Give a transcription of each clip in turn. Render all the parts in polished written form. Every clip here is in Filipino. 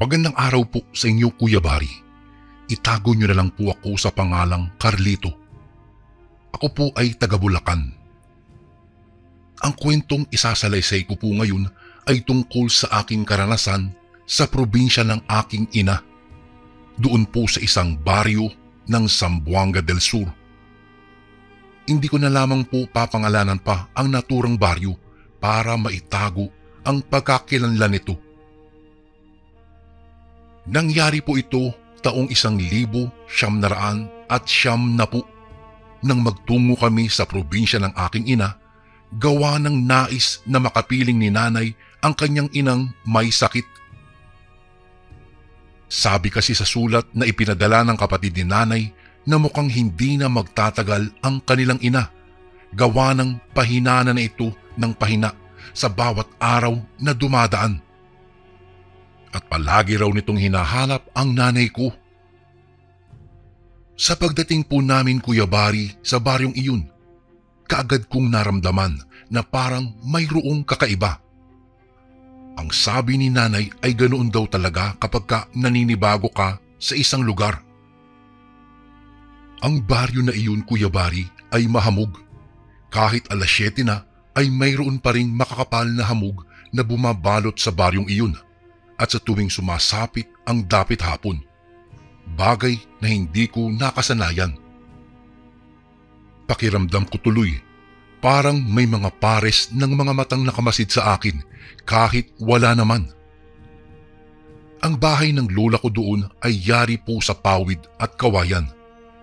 Magandang araw po sa inyo, Kuya Bari. Itago niyo na lang po ako sa pangalang Carlito. Ako po ay taga Bulacan. Ang kwentong isasalaysay ko po ngayon ay tungkol sa aking karanasan sa probinsya ng aking ina. Doon po sa isang baryo ng Zamboanga del Sur. Hindi ko na lamang po papangalanan pa ang naturang baryo para maitago ang pagkakilanlan nito. Nangyari po ito taong 1900 nang magtungo kami sa probinsya ng aking ina, gawa ng nais na makapiling ni nanay ang kanyang inang may sakit. Sabi kasi sa sulat na ipinadala ng kapatid ni nanay na mukhang hindi na magtatagal ang kanilang ina, gawa ng pahinana na ito ng pahina sa bawat araw na dumadaan. At palagi raw nitong hinahanap ang nanay ko. Sa pagdating po namin, Kuya Bari, sa baryong iyon, kaagad kong naramdaman na parang mayroong kakaiba. Ang sabi ni nanay ay ganoon daw talaga kapag naninibago ka sa isang lugar. Ang baryo na iyon, Kuya Bari, ay mahamog. Kahit 7:00 na ay mayroon pa ring makakapal na hamog na bumabalot sa baryong iyon. At sa tuwing sumasapit ang dapit hapon, bagay na hindi ko nakasanayan. Pakiramdam ko tuloy, parang may mga pares ng mga matang nakamasid sa akin kahit wala naman. Ang bahay ng lola ko doon ay yari po sa pawid at kawayan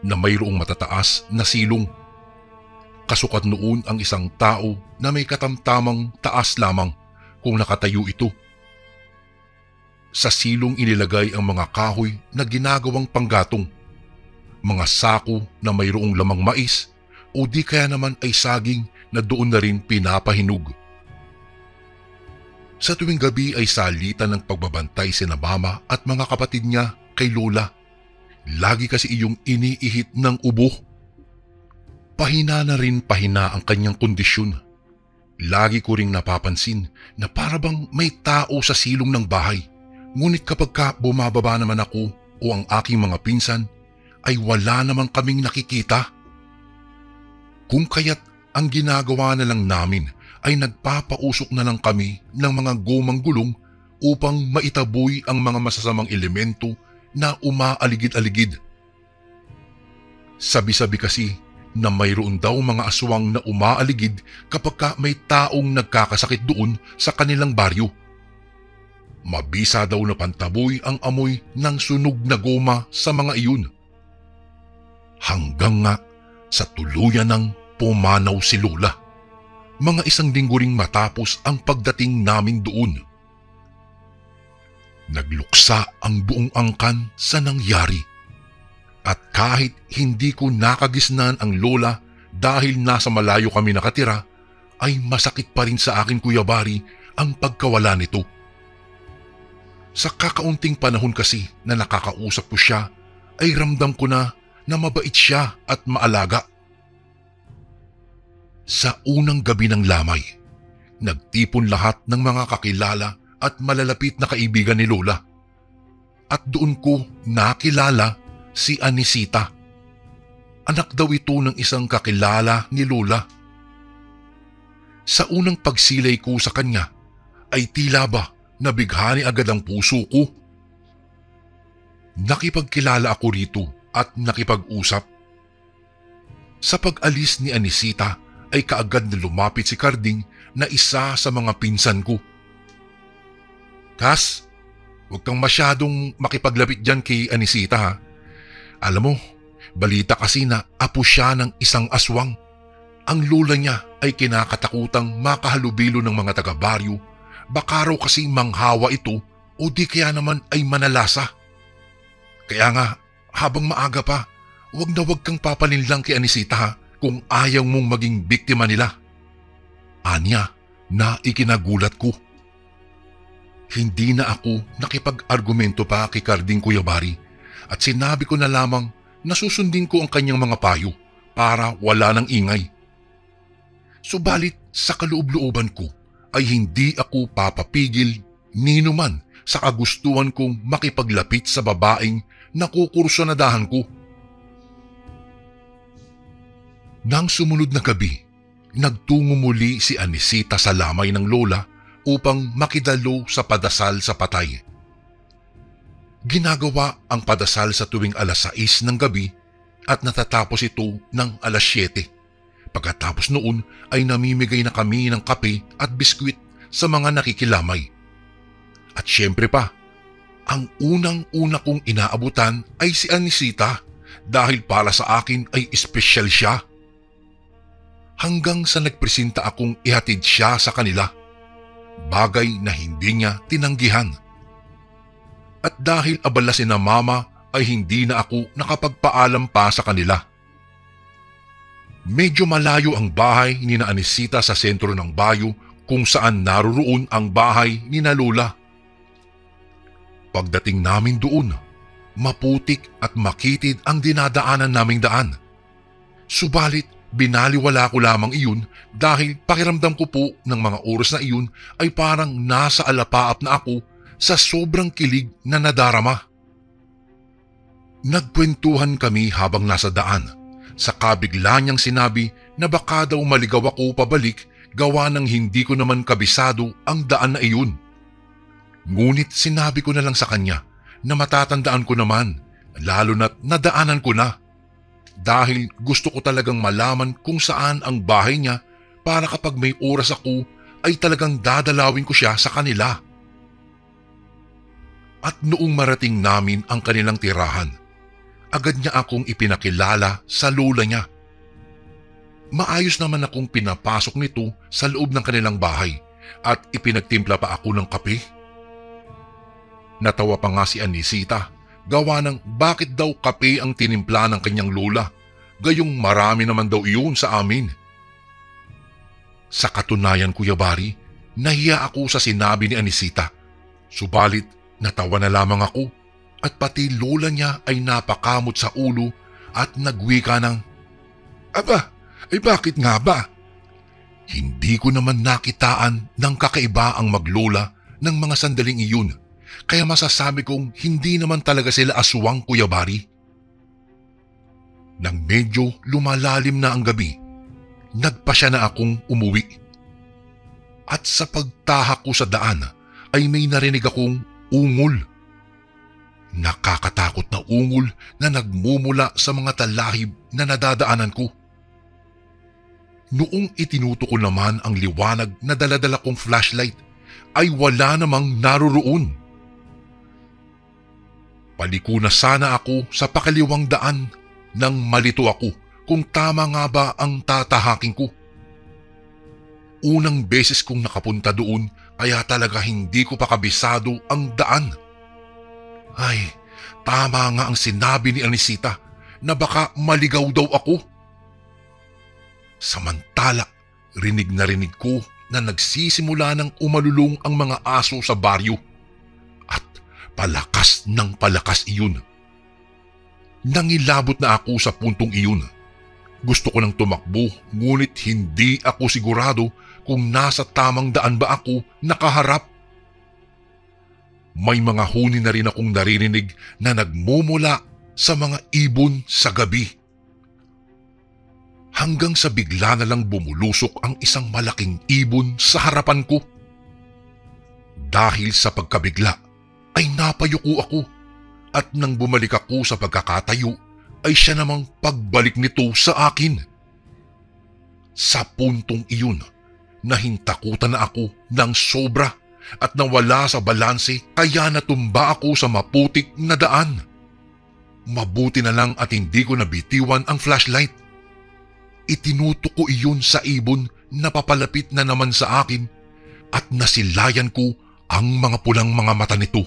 na mayroong matataas na silong. Kasukat noon ang isang tao na may katamtamang taas lamang kung nakatayo ito. Sa silong inilagay ang mga kahoy na ginagawang panggatong, mga sako na mayroong lamang mais o di kaya naman ay saging na doon na rin pinapahinog. Sa tuwing gabi ay salitan ng pagbabantay sina mama at mga kapatid niya kay lola. Lagi kasi iyong iniihit ng ubo. Pahina na rin pahina ang kanyang kondisyon. Lagi ko ring napapansin na parabang may tao sa silong ng bahay. Ngunit kapag bumababa naman ako o ang aking mga pinsan, ay wala naman kaming nakikita. Kung kaya't ang ginagawa na lang namin ay nagpapausok na lang kami ng mga gomang gulong upang maitaboy ang mga masasamang elemento na umaaligid-aligid. Sabi-sabi kasi na mayroon daw mga aswang na umaaligid kapag may taong nagkakasakit doon sa kanilang baryo. Mabisa daw na pantaboy ang amoy ng sunog na goma sa mga iyon. Hanggang nga sa tuluyan ng pumanaw si Lola. Mga 1 linggo ring matapos ang pagdating namin doon. Nagluksa ang buong angkan sa nangyari. At kahit hindi ko nakagisnan ang lola dahil nasa malayo kami nakatira, ay masakit pa rin sa akin, Kuya Bari, ang pagkawala nito. Sa kakaunting panahon kasi na nakakausap ko siya, ay ramdam ko na mabait siya at maalaga. Sa unang gabi ng lamay, nagtipon lahat ng mga kakilala at malalapit na kaibigan ni Lola. At doon ko nakilala si Anisita. Anak daw ito ng isang kakilala ni Lola. Sa unang pagsilay ko sa kanya, ay tila ba nabighani agad ang puso ko. Nakipagkilala ako rito at nakipag-usap. Sa pag-alis ni Anisita ay kaagad na lumapit si Carding na isa sa mga pinsan ko. Kas, huwag kang masyadong makipaglapit dyan kay Anisita ha. Alam mo, balita kasi na apo siya ng isang aswang. Ang lola niya ay kinakatakutang makahalubilo ng mga taga-baryo. Baka raw kasi manghawa ito o di kaya naman ay manalasa. Kaya nga, habang maaga pa, huwag kang papalinlang kay Anisita ha kung ayaw mong maging biktima nila. Anya na ikinagulat ko. Hindi na ako nakipag-argumento pa kay Carding, Kuya Bari, at sinabi ko na lamang na susundin ko ang kanyang mga payo para wala nang ingay. Subalit sa kaloob-looban ko ay hindi ako papapigil ni numan sa kagustuhan kong makipaglapit sa babaeng nakukursunadahan ko. Nang sumunod na gabi, nagtungo muli si Anisita sa lamay ng lola upang makidalo sa padasal sa patay. Ginagawa ang padasal sa tuwing alas 6 ng gabi at natatapos ito ng alas 7. Pagkatapos noon ay namimigay na kami ng kape at biskwit sa mga nakikilamay. At syempre pa, ang unang-una kong inaabutan ay si Anisita dahil para sa akin ay espesyal siya. Hanggang sa nagpresenta akong ihatid siya sa kanila, bagay na hindi niya tinanggihan. At dahil abala si na mama ay hindi na ako nakapagpaalam pa sa kanila. Medyo malayo ang bahay ni na Anisita sa sentro ng bayo kung saan naroroon ang bahay ni na Lola. Pagdating namin doon, maputik at makitid ang dinadaanan naming daan. Subalit binaliwala ko lamang iyon dahil pakiramdam ko po ng mga oras na iyon ay parang nasa alapaap na ako sa sobrang kilig na nadarama. Nagkwentuhan kami habang nasa daan. Saka bigla niyang sinabi na baka daw maligaw ako pabalik gawa ng hindi ko naman kabisado ang daan na iyon. Ngunit sinabi ko na lang sa kanya na matatandaan ko naman, lalo na't nadaanan ko na. Dahil gusto ko talagang malaman kung saan ang bahay niya para kapag may oras ako ay talagang dadalawin ko siya sa kanila. At noong marating namin ang kanilang tirahan, agad niya akong ipinakilala sa lola niya. Maayos naman akong pinapasok nito sa loob ng kanilang bahay at ipinagtimpla pa ako ng kape. Natawa pa nga si Anisita gawa ng bakit daw kape ang tinimpla ng kanyang lola, gayong marami naman daw iyon sa amin. Sa katunayan, Kuya Bari, nahiya ako sa sinabi ni Anisita. Subalit natawa na lamang ako at pati lola niya ay napakamot sa ulo at nagwika ng, "Aba, ay bakit nga ba?" Hindi ko naman nakitaan ng kakaiba ang maglola ng mga sandaling iyon, kaya masasabi kong hindi naman talaga sila aswang, Kuya Bari. Nang medyo lumalalim na ang gabi, nagpasya na akong umuwi. At sa pagtahak ko sa daan ay may narinig akong ungol. Nakakatakot na ungol na nagmumula sa mga talahib na nadadaanan ko. Noong itinuto ko naman ang liwanag na daladala kong flashlight, ay wala namang naroroon. Paliko na sana ako sa pakaliwang daan nang malito ako kung tama nga ba ang tatahaking ko. Unang beses kong nakapunta doon kaya talaga hindi ko pa kabisado ang daan. Ay, tama nga ang sinabi ni Anisita na baka maligaw daw ako. Samantala, rinig na rinig ko na nagsisimula ng umalulong ang mga aso sa baryo. At palakas ng palakas iyon. Nangilabot na ako sa puntong iyon. Gusto ko nang tumakbo ngunit hindi ako sigurado kung nasa tamang daan ba ako nakaharap. May mga huni na rin akong naririnig na nagmumula sa mga ibon sa gabi. Hanggang sa bigla na lang bumulusok ang isang malaking ibon sa harapan ko. Dahil sa pagkabigla ay napayuko ako at nang bumalik ako sa pagkakatayo ay siya namang pagbalik nito sa akin. Sa puntong iyon, nahintakutan na ako ng sobra at nawala sa balanse kaya natumba ako sa maputik na daan. Mabuti na lang at hindi ko nabitiwan ang flashlight. Itinutok ko iyon sa ibon na papalapit na naman sa akin at nasilayan ko ang mga pulang mga mata nito.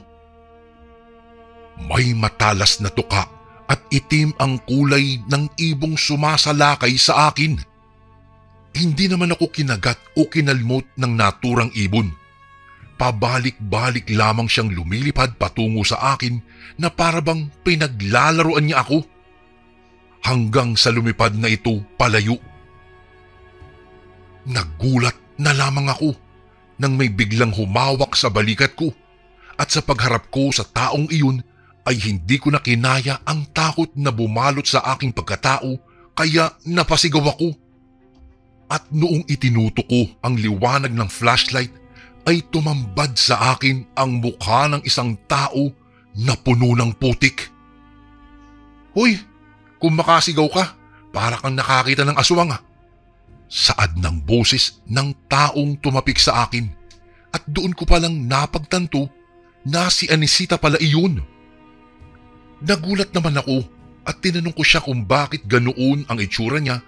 May matalas na tuka at itim ang kulay ng ibong sumasalakay sa akin. Hindi naman ako kinagat o kinalmot ng naturang ibon. Pabalik-balik lamang siyang lumilipad patungo sa akin na parabang pinaglalaroan niya ako. Hanggang sa lumipad na ito palayo. Nagulat na lamang ako nang may biglang humawak sa balikat ko At sa pagharap ko sa taong iyon ay hindi ko na kinaya ang takot na bumalot sa aking pagkatao kaya napasigaw ako. At noong itinuto ko ang liwanag ng flashlight ay tumambad sa akin ang mukha ng isang tao na puno ng putik. "Hoy, kung makasigaw ka, para kang nakakita ng aswang ah." Saad ng boses ng taong tumapik sa akin at doon ko palang napagtanto na si Anisita pala iyon. Nagulat naman ako at tinanong ko siya kung bakit ganoon ang itsura niya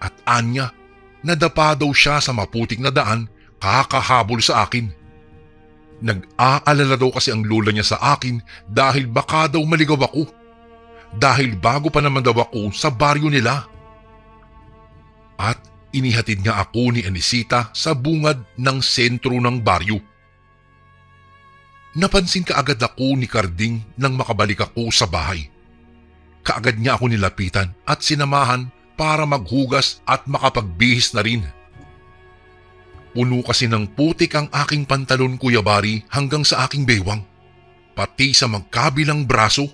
at anya nadapa daw siya sa maputik na daan kakahabol sa akin. Nag-aalala daw kasi ang lola niya sa akin dahil baka daw maligaw ako. Dahil bago pa naman daw ako sa baryo nila. At inihatid nga ako ni Anisita sa bungad ng sentro ng baryo. Napansin kaagad ako ni Carding nang makabalik ako sa bahay. Kaagad niya ako nilapitan at sinamahan para maghugas at makapagbihis na rin. Puno kasi ng putik ang aking pantalon, Kuya Bari, hanggang sa aking bewang, pati sa magkabilang braso.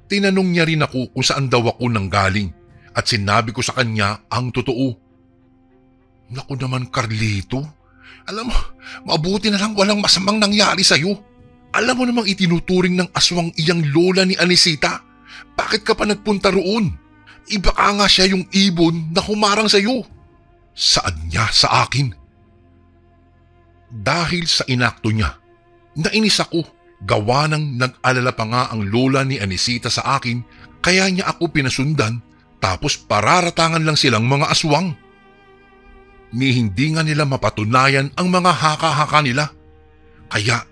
Tinanong niya rin ako kung saan daw ako nanggaling at sinabi ko sa kanya ang totoo. "Naku naman, Carlito, alam mo, mabuti na lang walang masamang nangyari sa'yo. Alam mo namang itinuturing ng aswang iyang lola ni Anisita. Bakit ka pa nagpunta roon? Iba ka nga siya yung ibon na humarang sa'yo." Saad niya sa akin. Dahil sa inakto niya, nainis ako. Gawa ng nag-alala pa nga ang lola ni Anisita sa akin kaya niya ako pinasundan tapos pararatangan lang silang mga aswang. Ni hindi nga nila mapatunayan ang mga haka-haka nila. Kaya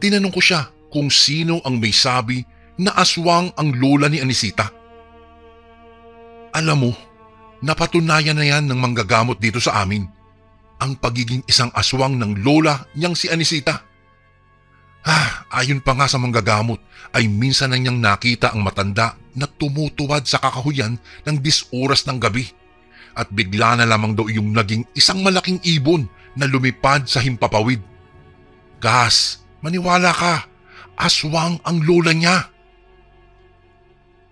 tinanong ko siya kung sino ang may sabi na aswang ang lola ni Anisita. Alam mo, napatunayan na yan ng manggagamot dito sa amin. Ang pagiging isang aswang ng lola niyang si Anisita. Ayon pa nga sa manggagamot ay minsan na niyang nakita ang matanda na tumutuwad sa kakahuyan ng 10 oras ng gabi. At bigla na lamang daw yung naging isang malaking ibon na lumipad sa himpapawid. Gas, maniwala ka, aswang ang lola niya.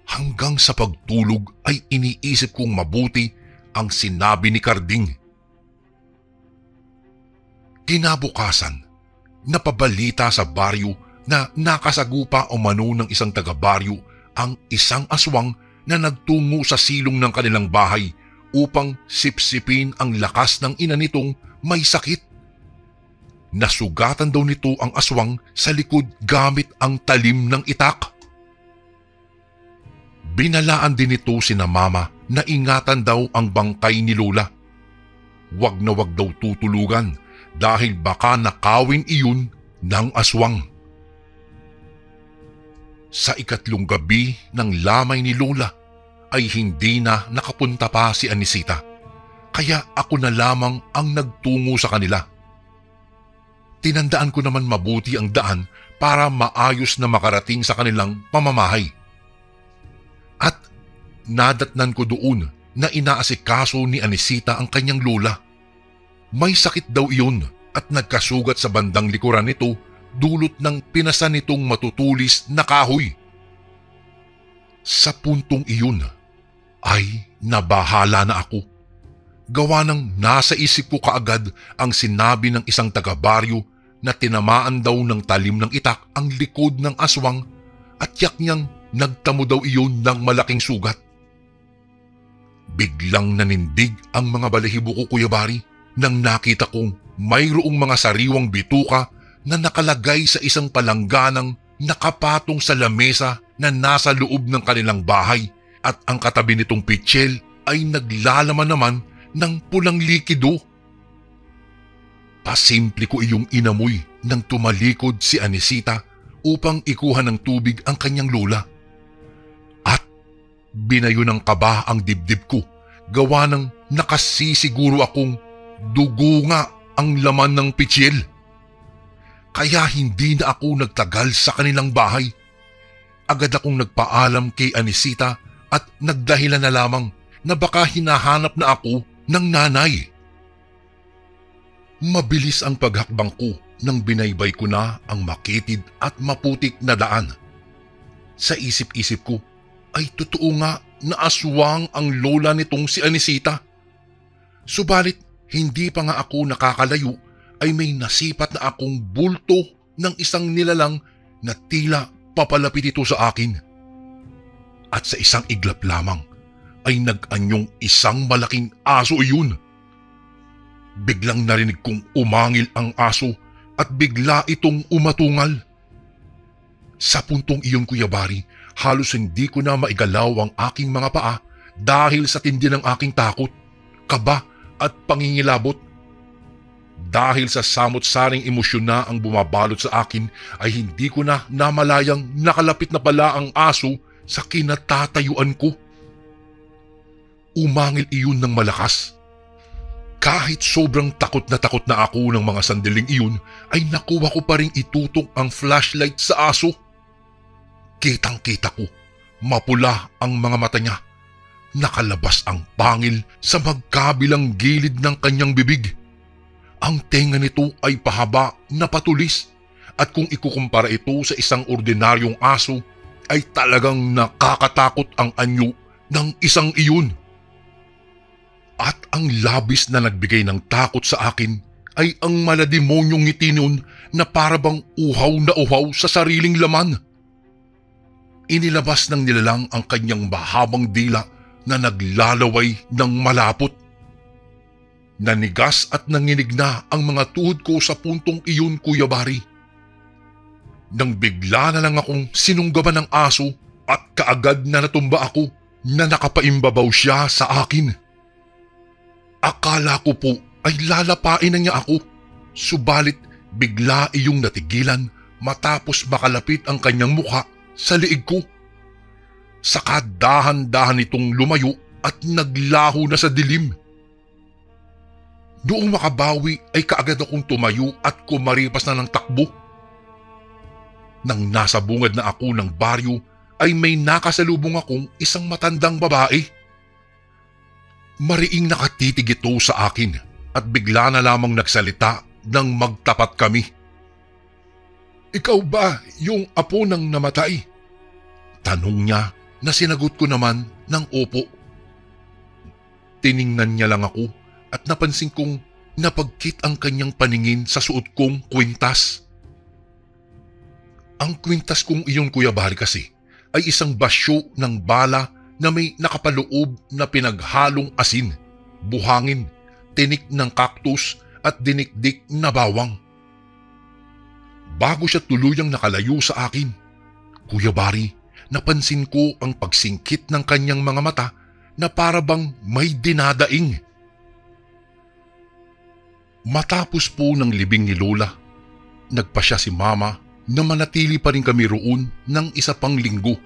Hanggang sa pagtulog ay iniisip kong mabuti ang sinabi ni Carding. Kinabukasan, napabalita sa baryo na nakasagupa o mano ng isang taga-baryo ang isang aswang na nagtungo sa silong ng kanilang bahay upang sipsipin ang lakas ng ina nitong may sakit. Nasugatan daw nito ang aswang sa likod gamit ang talim ng itak. Binalaan din nito sina mama na ingatan daw ang bangkay ni Lola. Wag na wag daw tutulugan dahil baka nakawin iyon ng aswang. Sa ikatlong gabi ng lamay ni Lola ay hindi na nakapunta pa si Anisita, kaya ako na lamang ang nagtungo sa kanila. Tinandaan ko naman mabuti ang daan para maayos na makarating sa kanilang pamamahay. At nadatnan ko doon na inaasikaso ni Anisita ang kanyang lola. May sakit daw iyon at nagkasugat sa bandang likuran nito dulot ng pinasan nitong matutulis na kahoy. Sa puntong iyon ay nabahala na ako. Gawa ng nasa isip ko kaagad ang sinabi ng isang taga-baryo na tinamaan daw ng talim ng itak ang likod ng aswang at yak niyang nagtamo daw iyon ng malaking sugat. Biglang nanindig ang mga balahibo ko, Kuya Bari, nang nakita kong mayroong mga sariwang bituka na nakalagay sa isang palangganang nakapatong sa lamesa na nasa loob ng kanilang bahay at ang katabi nitong pitsyel ay naglalaman naman ng pulang likido. Pasimple ko iyong inamoy nang tumalikod si Anisita upang ikuha ng tubig ang kanyang lola. At binayo ng kaba ang dibdib ko, gawa ng nakasisiguro akong dugo nga ang laman ng pitsyel. Kaya hindi na ako nagtagal sa kanilang bahay. Agad akong nagpaalam kay Anisita at nagdahilan na lamang na baka hinahanap na ako ng nanay. Mabilis ang paghakbang ko nang binaybay ko na ang makitid at maputik na daan. Sa isip-isip ko ay totoo nga na aswang ang lola nitong si Anisita. Subalit hindi pa nga ako nakakalayo ay may nasipat na akong bulto ng isang nilalang na tila papalapit ito sa akin. At sa isang iglap lamang ay nag-anyong isang malaking aso iyon. Biglang narinig kong umangil ang aso at bigla itong umatungal. Sa puntong iyon, Kuya Bari, halos hindi ko na maigalaw ang aking mga paa dahil sa tindi ng aking takot, kaba at pangingilabot. Dahil sa samot-saring emosyon na ang bumabalot sa akin ay hindi ko na namalayang nakalapit na pala ang aso sa kinatatayuan ko. Umangil iyon ng malakas. Kahit sobrang takot na ako ng mga sandaling iyon ay nakuha ko pa ring itutok ang flashlight sa aso. Kitang-kita ko, mapula ang mga mata niya. Nakalabas ang pangil sa magkabilang gilid ng kanyang bibig. Ang tenga nito ay pahaba na patulis at kung ikukumpara ito sa isang ordinaryong aso ay talagang nakakatakot ang anyo ng isang iyon. At ang labis na nagbigay ng takot sa akin ay ang malademonyong ngiti nun na parabang uhaw na uhaw sa sariling laman. Inilabas ng nilalang ang kanyang mahabang dila na naglalaway ng malapot. Nanigas at nanginig na ang mga tuhod ko sa puntong iyon, Kuya Bari. Nang bigla na lang akong sinunggaban ng aso at kaagad na natumba ako na nakapaimbabaw siya sa akin. Akala ko po ay lalapain na niya ako, subalit bigla iyong natigilan matapos makalapit ang kanyang mukha sa liig ko. Saka dahan-dahan itong lumayo at naglaho na sa dilim. Noong makabawi ay kaagad akong tumayo at kumaripas na ng takbo. Nang nasa bungad na ako ng baryo ay may nakasalubong akong isang matandang babae. Mariing nakatitig ito sa akin at bigla na lamang nagsalita nang magtapat kami. "Ikaw ba yung apo ng namatay?" Tanong niya na sinagot ko naman ng opo. Tiningnan niya lang ako at napansin kong napagkit ang kanyang paningin sa suot kong kwintas. Ang kwintas kong iyon, Kuya Bari, kasi ay isang basyo ng bala na may nakapaloob na pinaghalong asin, buhangin, tinik ng kaktus at dinikdik na bawang. Bago siya tuluyang nakalayo sa akin, Kuya Bari, napansin ko ang pagsingkit ng kanyang mga mata na parabang may dinadaing. Matapos po ng libing ni Lola, nagpasya si Mama na manatili pa rin kami roon ng isa pang linggo,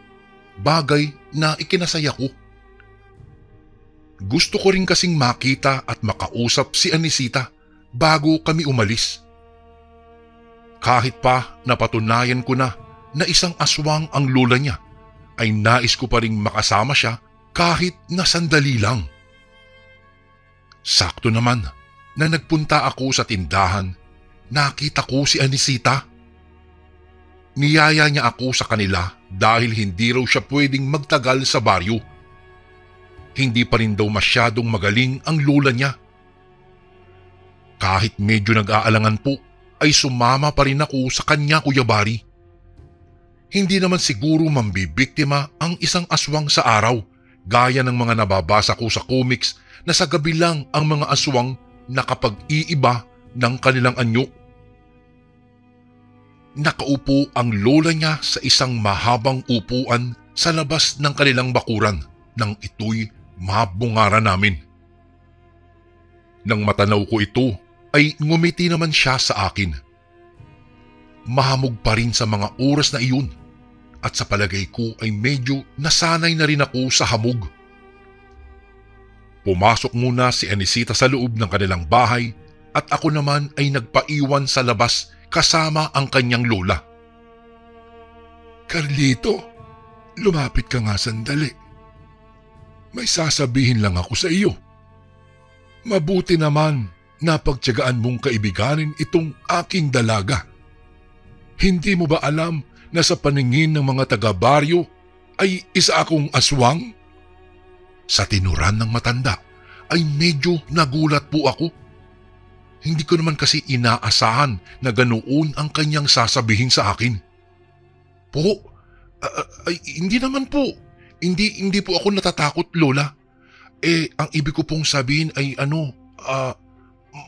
bagay na ikinasaya ko. Gusto ko rin kasing makita at makausap si Anisita bago kami umalis. Kahit pa napatunayan ko na isang aswang ang lola niya, ay nais ko pa rin makasama siya kahit na sandali lang. Sakto naman na nagpunta ako sa tindahan, nakita ko si Anisita. Niyaya niya ako sa kanila dahil hindi raw siya pwedeng magtagal sa baryo. Hindi pa rin daw masyadong magaling ang lola niya. Kahit medyo nag-aalangan po, ay sumama pa rin ako sa kanya, Kuya Bari. Hindi naman siguro mambibiktima ang isang aswang sa araw, gaya ng mga nababasa ko sa comics na sa gabi lang ang mga aswang nakapag-iiba ng kanilang anyo. Nakaupo ang lola niya sa isang mahabang upuan sa labas ng kanilang bakuran nang ito'y mabungara namin. Nang matanaw ko ito, ay ngumiti naman siya sa akin. Mahamog pa rin sa mga oras na iyon at sa palagay ko ay medyo nasanay na rin ako sa hamog. Pumasok muna si Anisita sa loob ng kanilang bahay at ako naman ay nagpaiwan sa labas kasama ang kanyang lola. "Carlito, lumapit ka nga sandali. May sasabihin lang ako sa iyo. Mabuti naman napagtiyagaan mong kaibiganin itong aking dalaga. Hindi mo ba alam na sa paningin ng mga taga-baryo ay isa akong aswang? Sa tinuran ng matanda ay medyo nagulat po ako. Hindi ko naman kasi inaasahan na ganoon ang kanyang sasabihin sa akin. Po, hindi naman po. Hindi po ako natatakot, Lola. Ang ibig ko pong sabihin ay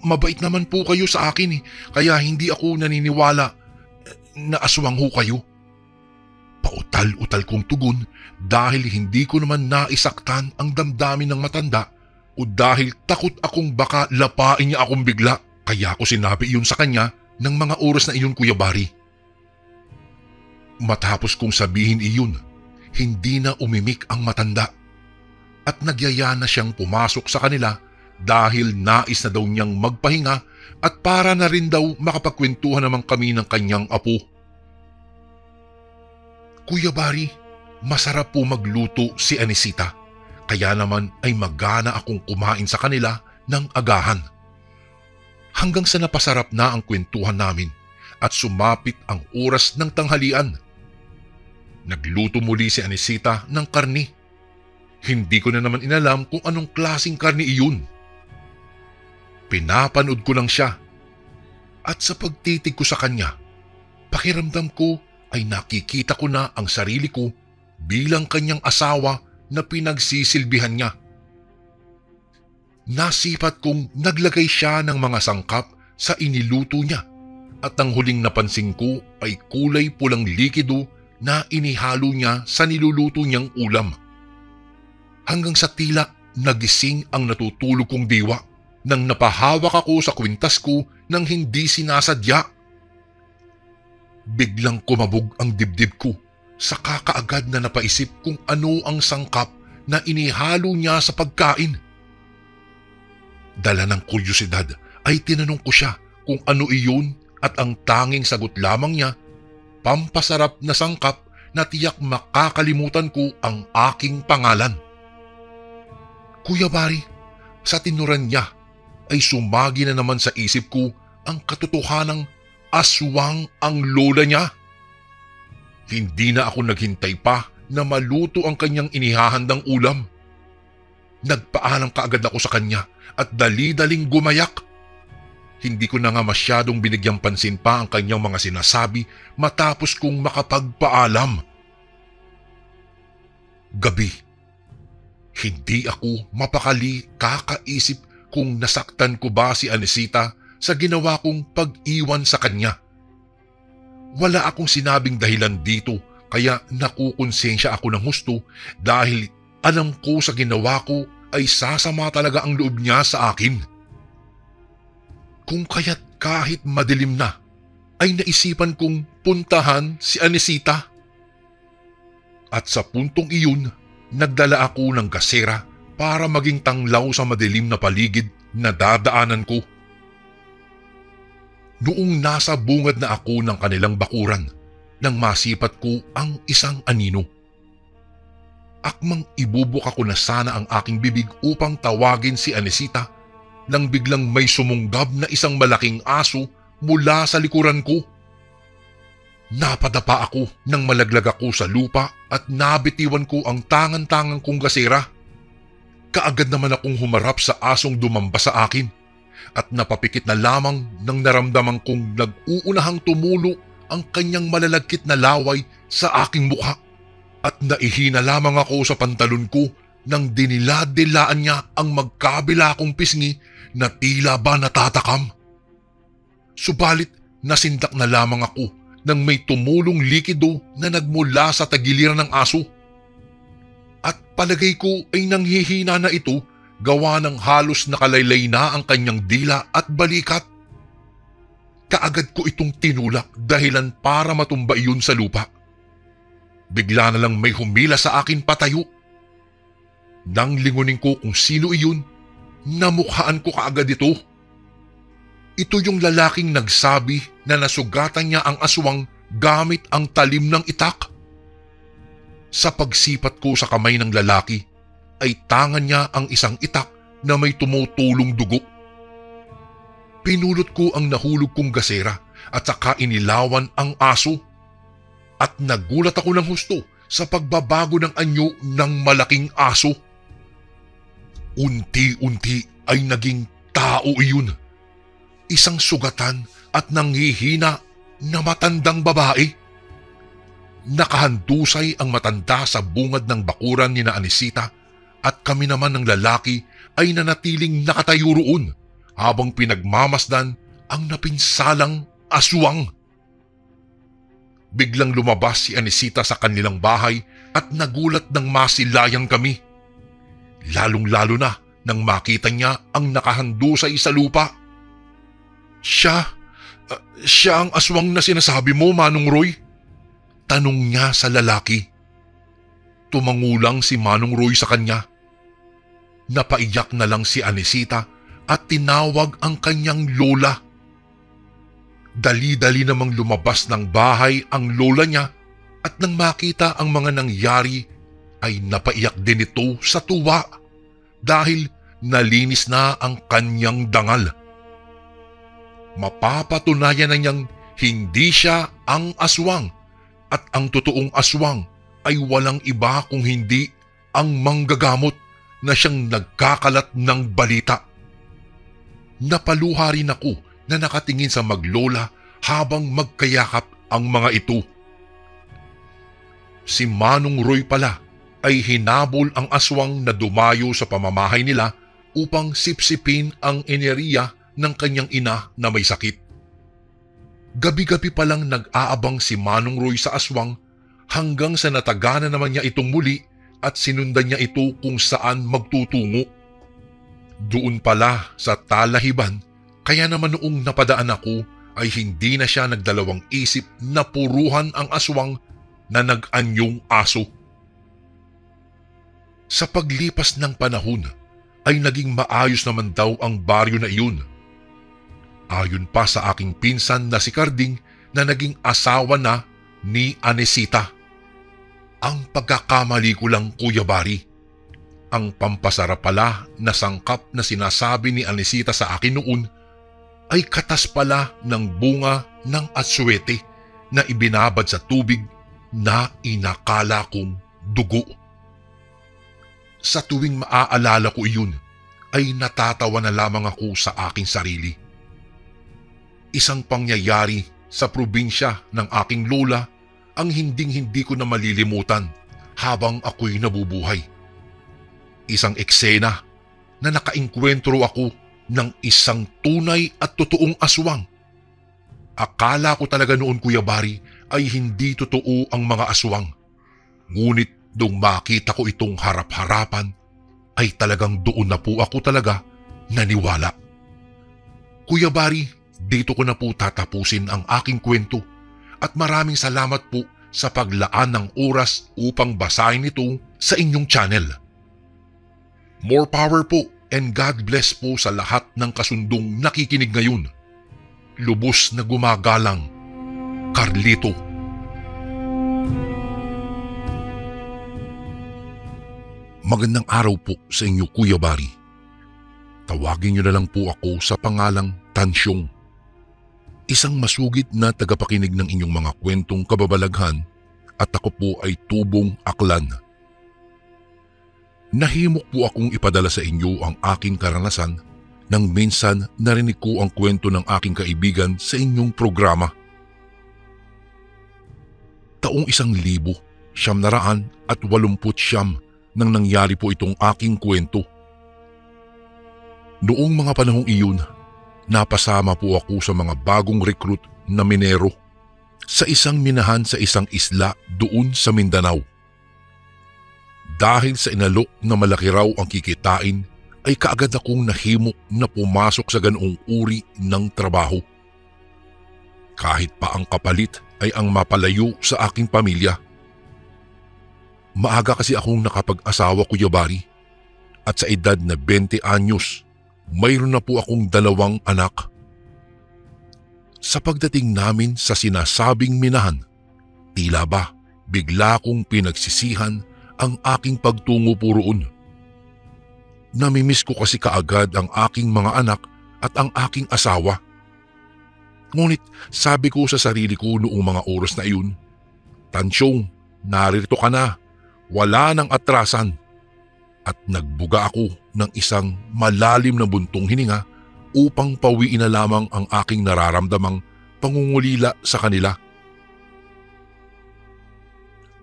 mabait naman po kayo sa akin eh. Kaya hindi ako naniniwala na aswang ho kayo. Pautal-utal kong tugon dahil hindi ko naman naisaktan ang damdamin ng matanda o dahil takot akong baka lapain niya akong bigla. Kaya ako sinabi iyon sa kanya ng mga oras na iyon, Kuya Bari. Matapos kong sabihin iyon, hindi na umimik ang matanda at nagyaya na siyang pumasok sa kanila dahil nais na daw niyang magpahinga at para na rin daw makapagkwentuhan naman kami ng kanyang apo. Kuya Bari, masarap po magluto si Anisita, kaya naman ay magana akong kumain sa kanila ng agahan. Hanggang sa napasarap na ang kwentuhan namin at sumapit ang oras ng tanghalian. Nagluto muli si Anisita ng karni. Hindi ko na naman inalam kung anong klaseng karni iyon. Pinapanood ko lang siya at sa pagtitig ko sa kanya, pakiramdam ko ay nakikita ko na ang sarili ko bilang kanyang asawa na pinagsisilbihan niya. Nasipat kong naglagay siya ng mga sangkap sa iniluto niya at ang huling napansin ko ay kulay pulang likido na inihalo niya sa niluluto niyang ulam. Hanggang sa tila nagising ang natutulog kong diwa nang napahawak ako sa kwintas ko nang hindi sinasadya. Biglang kumabog ang dibdib ko sa kakaagad na napaisip kung ano ang sangkap na inihalo niya sa pagkain. Dala ng kuryosidad ay tinanong ko siya kung ano iyon at ang tanging sagot lamang niya, pampasarap na sangkap na tiyak makakalimutan ko ang aking pangalan. Kuya Bari, sa tinuran niya ay sumagi na naman sa isip ko ang katotohanang aswang ang lola niya. Hindi na ako naghintay pa na maluto ang kanyang inihahandang ulam. Nagpaalam kaagad ako sa kanya at dali-daling gumayak. Hindi ko na nga masyadong binigyang pansin pa ang kanyang mga sinasabi matapos kong makapagpaalam. Gabi. Hindi ako mapakali kakaisip kung nasaktan ko ba si Anisita sa ginawa kong pag-iwan sa kanya. Wala akong sinabing dahilan dito kaya nakukonsensya ako ng husto dahil alam ko sa ginawa ko ay sasama talaga ang loob niya sa akin. Kung kaya't kahit madilim na, ay naisipan kong puntahan si Anisita. At sa puntong iyon, nagdala ako ng gasera para maging tanglaw sa madilim na paligid na dadaanan ko. Noong nasa bungad na ako ng kanilang bakuran, nang masipat ko ang isang anino. Akmang ibubuka ko na sana ang aking bibig upang tawagin si Anisita nang biglang may sumunggab na isang malaking aso mula sa likuran ko. Napadapa ako nang malaglag ako sa lupa at nabitiwan ko ang tangan-tangang kong gasera. Kaagad naman akong humarap sa asong dumamba sa akin at napapikit na lamang nang naramdaman kong nag-uunahang tumulo ang kanyang malalagkit na laway sa aking mukha. At naihina lamang ako sa pantalon ko nang dinila-dilaan niya ang magkabila kong pisngi na tila ba natatakam. Subalit nasindak na lamang ako nang may tumulong likido na nagmula sa tagiliran ng aso. At palagay ko ay nanghihina na ito gawa ng halos nakalaylay na ang kanyang dila at balikat. Kaagad ko itong tinulak dahilan para matumba iyon sa lupa. Bigla na lang may humila sa akin patayo. Nang lingunin ko kung sino iyon, namukhaan ko kaagad ito. Ito yung lalaking nagsabi na nasugatan niya ang aswang gamit ang talim ng itak. Sa pagsipat ko sa kamay ng lalaki, ay tangan niya ang isang itak na may tumutulong dugo. Pinulot ko ang nahulog kong gasera at saka inilawan ang aso. At nagulat ako ng husto sa pagbabago ng anyo ng malaking aso. Unti-unti ay naging tao iyon. Isang sugatan at nanghihina na matandang babae. Nakahandusay ang matanda sa bungad ng bakuran ni na Anisita at kami naman ng lalaki ay nanatiling nakatayo roon habang pinagmamasdan ang napinsalang aswang. Biglang lumabas si Anisita sa kanilang bahay at nagulat nang masilayan kami. Lalong-lalo na nang makita niya ang nakahandusay sa lupa. Siya ang aswang na sinasabi mo, Manong Roy? Tanong niya sa lalaki. Tumangulang si Manong Roy sa kanya. Napaiyak na lang si Anisita at tinawag ang kanyang lola. Dali-dali namang lumabas ng bahay ang lola niya at nang makita ang mga nangyari ay napaiyak din ito sa tuwa dahil nalinis na ang kanyang dangal. Mapapatunayan na niyang hindi siya ang aswang at ang totoong aswang ay walang iba kung hindi ang manggagamot na siyang nagkakalat ng balita. Napaluha rin ako na nakatingin sa maglola habang magkayakap ang mga ito. Si Manong Roy pala ay hinabol ang aswang na dumayo sa pamamahay nila upang sipsipin ang enerhiya ng kanyang ina na may sakit. Gabi-gabi palang nag-aabang si Manong Roy sa aswang hanggang sa natagana naman niya itong muli at sinundan niya ito kung saan magtutungo. Doon pala sa Talahiban, kaya naman noong napadaan ako ay hindi na siya nagdalawang isip na puruhan ang aswang na nag-anyong aso. Sa paglipas ng panahon ay naging maayos naman daw ang baryo na iyon. Ayon pa sa aking pinsan na si Carding na naging asawa na ni Anisita. Ang pagkakamali ko lang, Kuya Bari, ang pampasarap pala na sangkap na sinasabi ni Anisita sa akin noon ay katas pala ng bunga ng aswete na ibinabad sa tubig na inakala kong dugo. Sa tuwing maaalala ko iyon ay natatawa na lamang ako sa aking sarili. Isang pangyayari sa probinsya ng aking lola ang hinding-hindi ko na malilimutan habang ako'y nabubuhay. Isang eksena na nakaengkwentro ako ng isang tunay at totoong aswang. Akala ko talaga noon, Kuya Bari, ay hindi totoo ang mga aswang. Ngunit nung makita ko itong harap-harapan, ay talagang doon na po ako talaga naniwala. Kuya Bari, dito ko na po tatapusin ang aking kwento at maraming salamat po sa paglaan ng oras upang basahin ito sa inyong channel. More power po and God bless po sa lahat ng kasundong nakikinig ngayon. Lubos na gumagalang, Carlito. Magandang araw po sa inyo, Kuya Bari. Tawagin niyo na lang po ako sa pangalang Tansyong. Isang masugid na tagapakinig ng inyong mga kwentong kababalaghan at ako po ay tubong aklan. Nahimok po akong ipadala sa inyo ang aking karanasan nang minsan narinig ko ang kwento ng aking kaibigan sa inyong programa. Taong 1989 nang nangyari po itong aking kwento. Noong mga panahong iyon, napasama po ako sa mga bagong recruit na minero sa isang minahan sa isang isla doon sa Mindanao. Dahil sa inalok na malaki raw ang kikitain, ay kaagad akong nahimok na pumasok sa ganoong uri ng trabaho. Kahit pa ang kapalit ay ang mapalayo sa aking pamilya. Maaga kasi akong nakapag-asawa, Kuya Bari, at sa edad na 20 anyos, mayroon na po akong 2 anak. Sa pagdating namin sa sinasabing minahan, tila ba bigla kong pinagsisihan ang aking pagtungo po roon. Namimiss ko kasi kaagad ang aking mga anak at ang aking asawa. Ngunit sabi ko sa sarili ko noong mga oras na iyon, Tansyong, narito ka na, wala nang atrasan. At nagbuga ako ng isang malalim na buntong hininga upang pawiin na lamang ang aking nararamdamang pangungulila sa kanila.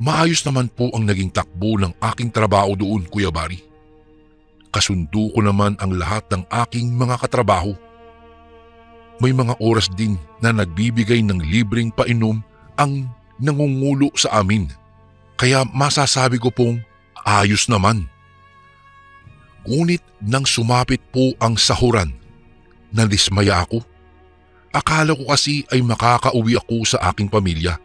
Maayos naman po ang naging takbo ng aking trabaho doon, Kuya Bari. Kasundo ko naman ang lahat ng aking mga katrabaho. May mga oras din na nagbibigay ng libreng painom ang nangungulo sa amin. Kaya masasabi ko pong ayos naman. Ngunit nang sumapit po ang sahuran, nadismaya ako. Akala ko kasi ay makakauwi ako sa aking pamilya.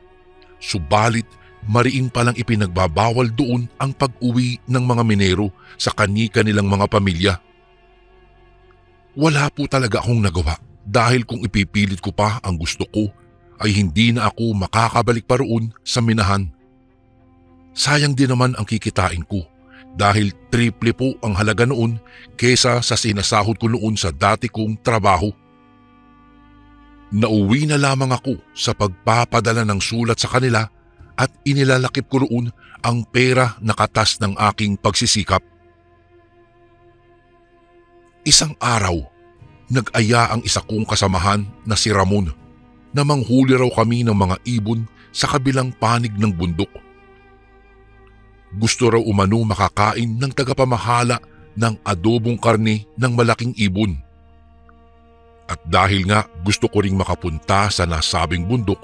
Subalit mariin palang ipinagbabawal doon ang pag-uwi ng mga minero sa kani-kanilang mga pamilya. Wala po talaga akong nagawa dahil kung ipipilit ko pa ang gusto ko ay hindi na ako makakabalik pa roon sa minahan. Sayang din naman ang kikitain ko dahil triple po ang halaga noon kesa sa sinasahod ko noon sa dati kong trabaho. Nauwi na lamang ako sa pagpapadala ng sulat sa kanila at inilalakip ko roon ang pera na katas ng aking pagsisikap. Isang araw, nag-aya ang isa kong kasamahan na si Ramon na manghuli raw kami ng mga ibon sa kabilang panig ng bundok. Gusto raw umano makakain ng tagapamahala ng adobong karne ng malaking ibon. At dahil nga gusto ko ring makapunta sa nasabing bundok,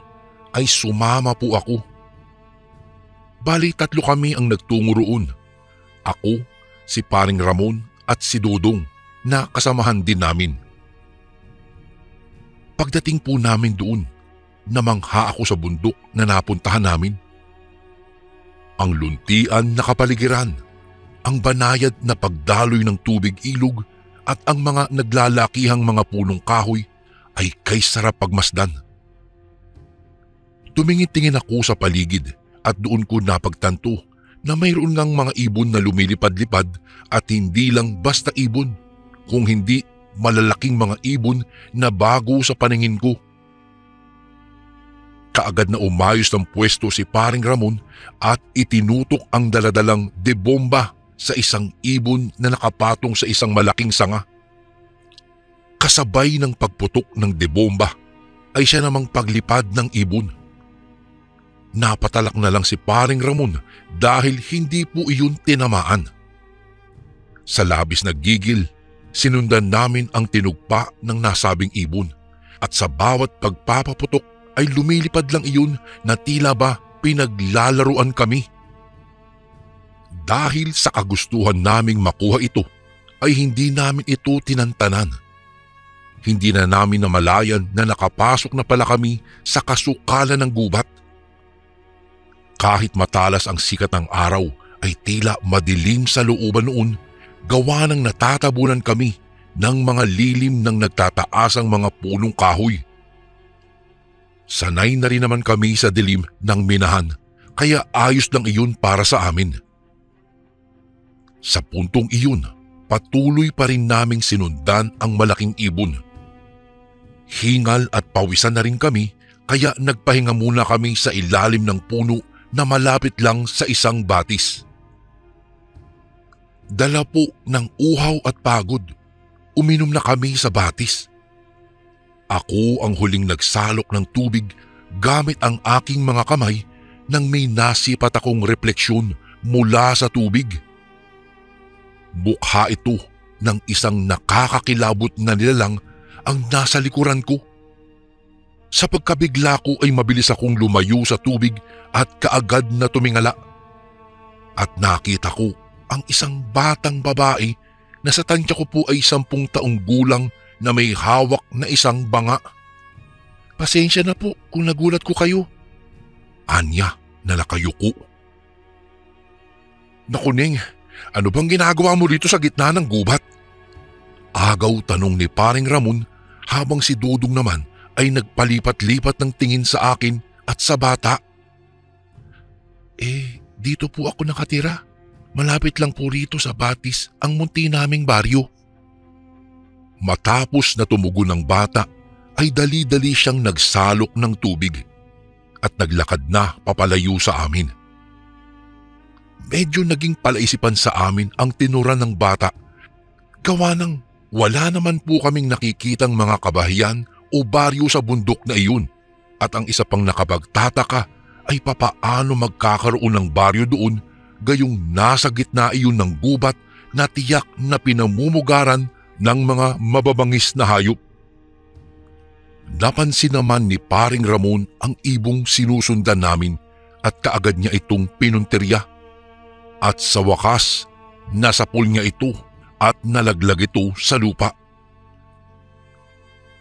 ay sumama po ako. Bali 3 kami ang nagtungo roon. Ako, si Paring Ramon at si Dodong na kasamahan din namin. Pagdating po namin doon, namangha ako sa bundok na napuntahan namin. Ang luntian na kapaligiran, ang banayad na pagdaloy ng tubig ilog at ang mga naglalakihang mga punong kahoy ay kay sarap pagmasdan. Tumingin-tingin ako sa paligid at doon ko napagtanto na mayroon ngang mga ibon na lumilipad-lipad at hindi lang basta ibon, kung hindi malalaking mga ibon na bago sa paningin ko. Kaagad na umayos ng pwesto si Paring Ramon at itinutok ang daladalang debomba sa isang ibon na nakapatong sa isang malaking sanga. Kasabay ng pagputok ng debomba ay siya namang paglipad ng ibon. Napatalak na lang si Paring Ramon dahil hindi po iyon tinamaan. Sa labis na gigil, sinundan namin ang tinugpa ng nasabing ibon at sa bawat pagpapaputok ay lumilipad lang iyon na tila ba pinaglalaruan kami. Dahil sa kagustuhan naming makuha ito, ay hindi namin ito tinantanan. Hindi na namin namalayan na nakapasok na pala kami sa kasukalan ng gubat. Kahit matalas ang sikat ng araw, ay tila madilim sa looban noon, gawa ng natatabunan kami ng mga lilim ng nagtataasang mga punong kahoy. Sanay na rin naman kami sa dilim ng minahan, kaya ayos lang iyon para sa amin. Sa puntong iyon, patuloy pa rin naming sinundan ang malaking ibon. Hingal at pawisan na rin kami, kaya nagpahinga muna kami sa ilalim ng puno na malapit lang sa isang batis. Dala po ng uhaw at pagod, uminom na kami sa batis. Ako ang huling nagsalok ng tubig gamit ang aking mga kamay nang may nasipat akong refleksyon mula sa tubig. Mukha ito ng isang nakakakilabot na nilalang ang nasa likuran ko. Sa pagkabigla ko ay mabilis akong lumayo sa tubig at kaagad na tumingala. At nakita ko ang isang batang babae na sa tansya ko po ay 10 taong gulang na may hawak na isang banga. Pasensya na po kung nagulat ko kayo. Anya na nakayuko. Naku Neng, ano bang ginagawa mo dito sa gitna ng gubat? Agaw tanong ni Paring Ramon habang si Dudong naman ay nagpalipat-lipat ng tingin sa akin at sa bata. Dito po ako nakatira. Malapit lang po rito sa Batis ang munti naming baryo. Matapos na tumugon ng bata ay dali-dali siyang nagsalok ng tubig at naglakad na papalayo sa amin. Medyo naging palaisipan sa amin ang tinuran ng bata. Gawa ng wala naman po kaming nakikitang mga kabahayan o baryo sa bundok na iyon, at ang isa pang nakapagtataka ay papaano magkakaroon ng baryo doon gayong nasa gitna iyon ng gubat na tiyak na pinamumugaran ng mga mababangis na hayop. Napansin naman ni Paring Ramon ang ibong sinusundan namin at kaagad niya itong pinuntirya. At sa wakas, nasapul niya ito at nalaglag ito sa lupa.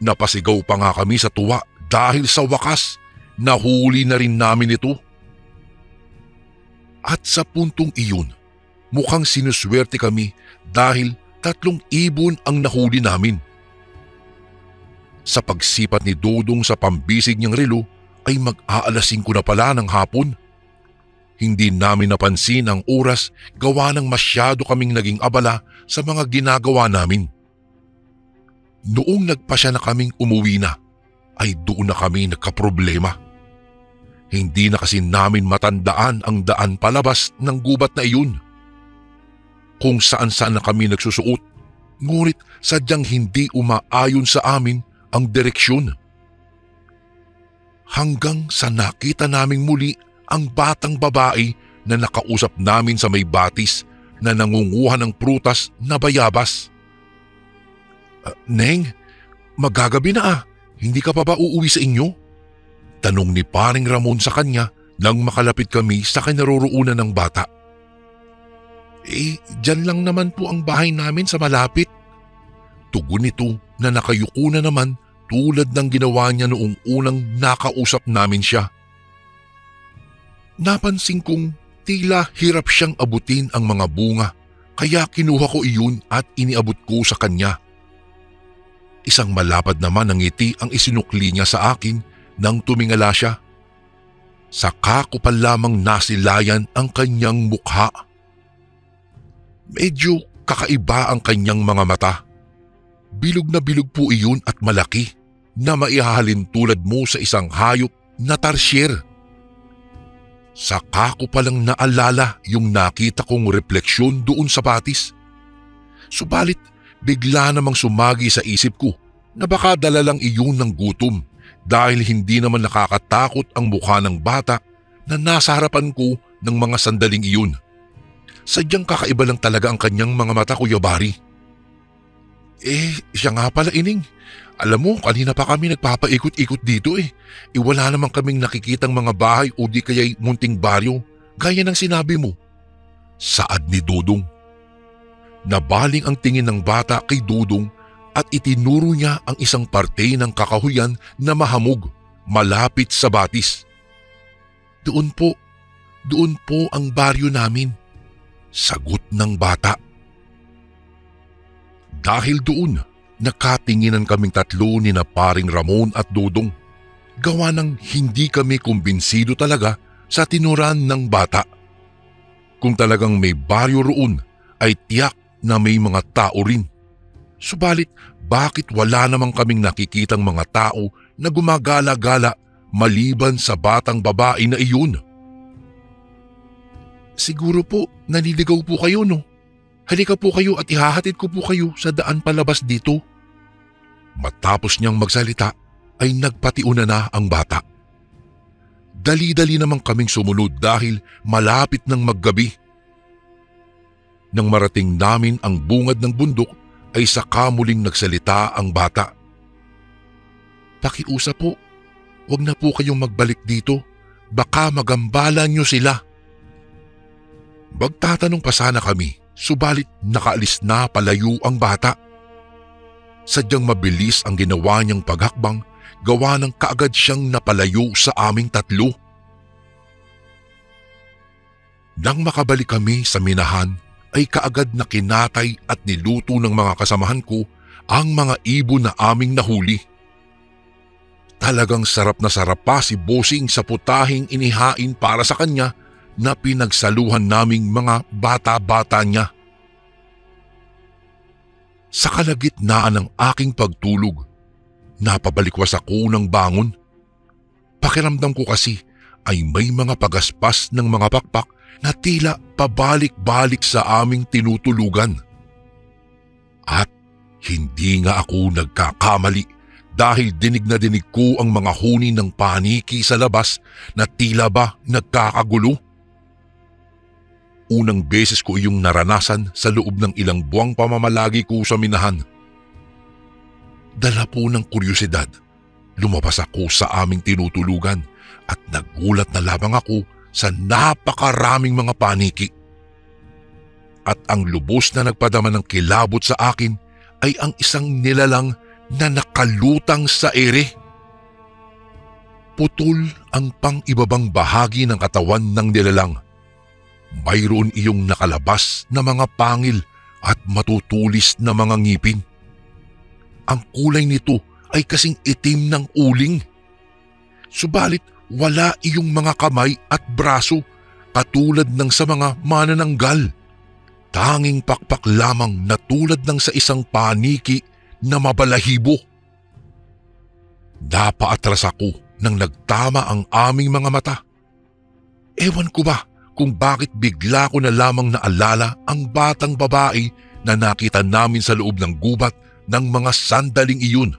Napasigaw pa nga kami sa tuwa dahil sa wakas, nahuli na rin namin ito. At sa puntong iyon, mukhang sinuswerte kami dahil 3 ibon ang nahuli namin. Sa pagsipat ni Dodong sa pambisig niyang relo ay mag-aalas 5 na pala ng hapon. Hindi namin napansin ang oras gawa ng masyado kaming naging abala sa mga ginagawa namin. Noong nagpasya na kaming umuwi na, ay doon na kami nagkaproblema. Hindi na kasi namin matandaan ang daan palabas ng gubat na iyon. Kung saan-saan na kami nagsusuot, ngunit sadyang hindi umaayon sa amin ang direksyon. Hanggang sa nakita naming muli ang batang babae na nakausap namin sa may batis na nangunguha ng prutas na bayabas. Neng, magagabi na hindi ka pa ba uuwi sa inyo? Tanong ni Paring Ramon sa kanya nang makalapit kami sa kinaroroonan ng bata. Dyan lang naman po ang bahay namin sa malapit. Tugon nito na nakayuko na naman tulad ng ginawa niya noong unang nakausap namin siya. Napansin kong tila hirap siyang abutin ang mga bunga, kaya kinuha ko iyon at iniabot ko sa kanya. Isang malapad naman ang ngiti ang isinukli niya sa akin nang tumingala siya. Saka ko pa lamang nasilayan ang kanyang mukha. Medyo kakaiba ang kanyang mga mata. Bilog na bilog po iyon at malaki na maihahalin tulad mo sa isang hayop na tarsier. Saka ko palang naalala yung nakita kong refleksyon doon sa batis. Subalit bigla namang sumagi sa isip ko na baka dala lang iyon ng gutom dahil hindi naman nakakatakot ang mukha ng bata na nasa harapan ko ng mga sandaling iyon. Sadyang kakaiba lang talaga ang kanyang mga mata, Kuya Bari. Siya nga pala, Ining. Alam mo, kanina pa kami nagpapaikot-ikot dito wala namang kaming nakikitang mga bahay o di kaya'y munting baryo, gaya ng sinabi mo. Saad ni Dodong. Nabaling ang tingin ng bata kay Dodong at itinuro niya ang isang parte ng kakahuyan na mahamog, malapit sa batis. Doon po ang baryo namin. Sagot ng bata. Dahil doon, nakatinginan kaming tatlo ni na Paring Ramon at Dodong. Gawa ng hindi kami kumbinsido talaga sa tinuran ng bata. Kung talagang may baryo roon, ay tiyak na may mga tao rin. Subalit, bakit wala namang kaming nakikitang mga tao na gumagala-gala maliban sa batang babae na iyon? Siguro po naliligaw po kayo, no? Halika po kayo at ihahatid ko po kayo sa daan palabas dito. Matapos niyang magsalita ay nagpatiuna na ang bata. Dali-dali namang kaming sumunod dahil malapit ng maggabi. Nang marating namin ang bungad ng bundok ay saka muling nagsalita ang bata. Pakiusap po, huwag na po kayong magbalik dito. Baka magambalan niyo sila. Magtatanong pa sana kami, subalit nakaalis na palayo ang bata. Sadyang mabilis ang ginawa niyang paghakbang, gawa ng kaagad siyang napalayo sa aming tatlo. Nang makabalik kami sa minahan, ay kaagad na kinatay at niluto ng mga kasamahan ko ang mga ibon na aming nahuli. Talagang sarap na sarap pa si Bossing sa putahing inihain para sa kanya na pinagsaluhan naming mga bata-bata niya. Sa kalagitnaan ng aking pagtulog, napabalikwas ako ng bangon. Pakiramdam ko kasi ay may mga pagaspas ng mga pakpak na tila pabalik-balik sa aming tinutulugan. At hindi nga ako nagkakamali dahil dinig na dinig ko ang mga huni ng paniki sa labas na tila ba nagkakagulo. Unang beses ko iyong naranasan sa loob ng ilang buwang pamamalagi ko sa minahan. Dala po ng kuryosidad, lumabas ako sa aming tinutulugan at nagulat na lamang ako sa napakaraming mga paniki. At ang lubos na nagpadama ng kilabot sa akin ay ang isang nilalang na nakalutang sa ere. Putol ang pang-ibabang bahagi ng katawan ng nilalang. Mayroon iyong nakalabas na mga pangil at matutulis na mga ngipin. Ang kulay nito ay kasing itim ng uling. Subalit wala iyong mga kamay at braso katulad ng sa mga manananggal. Tanging pakpak lamang na tulad ng sa isang paniki na mabalahibo. Napaatras ako nang nagtama ang aming mga mata. Ewan ko ba kung bakit bigla ko na lamang naalala ang batang babae na nakita namin sa loob ng gubat ng mga sandaling iyon.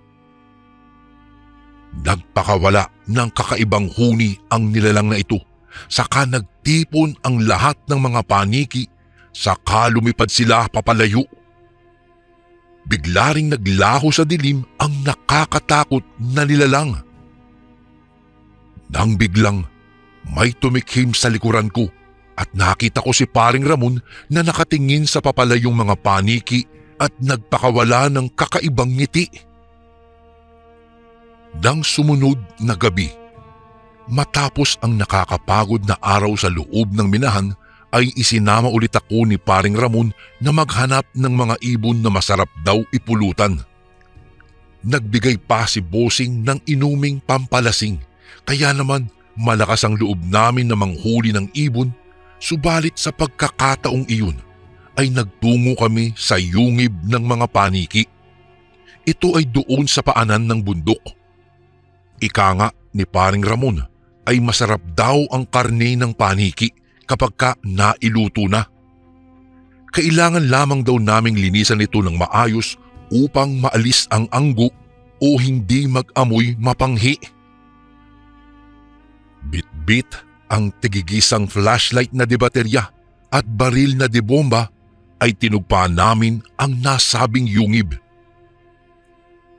Nagpakawala ng kakaibang huni ang nilalang na ito, saka nagtipon ang lahat ng mga paniki, saka lumipad sila papalayo. Bigla ring naglaho sa dilim ang nakakatakot na nilalang. Nang biglang may tumikhim sa likuran ko at nakita ko si Paring Ramon na nakatingin sa papalayong mga paniki at nagpakawala ng kakaibang ngiti. Nang sumunod na gabi, matapos ang nakakapagod na araw sa loob ng minahan, ay isinama ulit ako ni Paring Ramon na maghanap ng mga ibon na masarap daw ipulutan. Nagbigay pa si Bossing ng inuming pampalasing, kaya naman malakas ang loob namin na manghuli ng ibon, subalit sa pagkakataong iyon ay nagtungo kami sa yungib ng mga paniki. Ito ay doon sa paanan ng bundok. Ika nga ni Paring Ramon ay masarap daw ang karne ng paniki kapag ka nailuto na. Kailangan lamang daw naming linisan ito ng maayos upang maalis ang anggo o hindi mag-amoy mapanghi. Bit-bit ang tigigisang flashlight na de baterya at baril na de bomba ay tinugpaan namin ang nasabing yungib.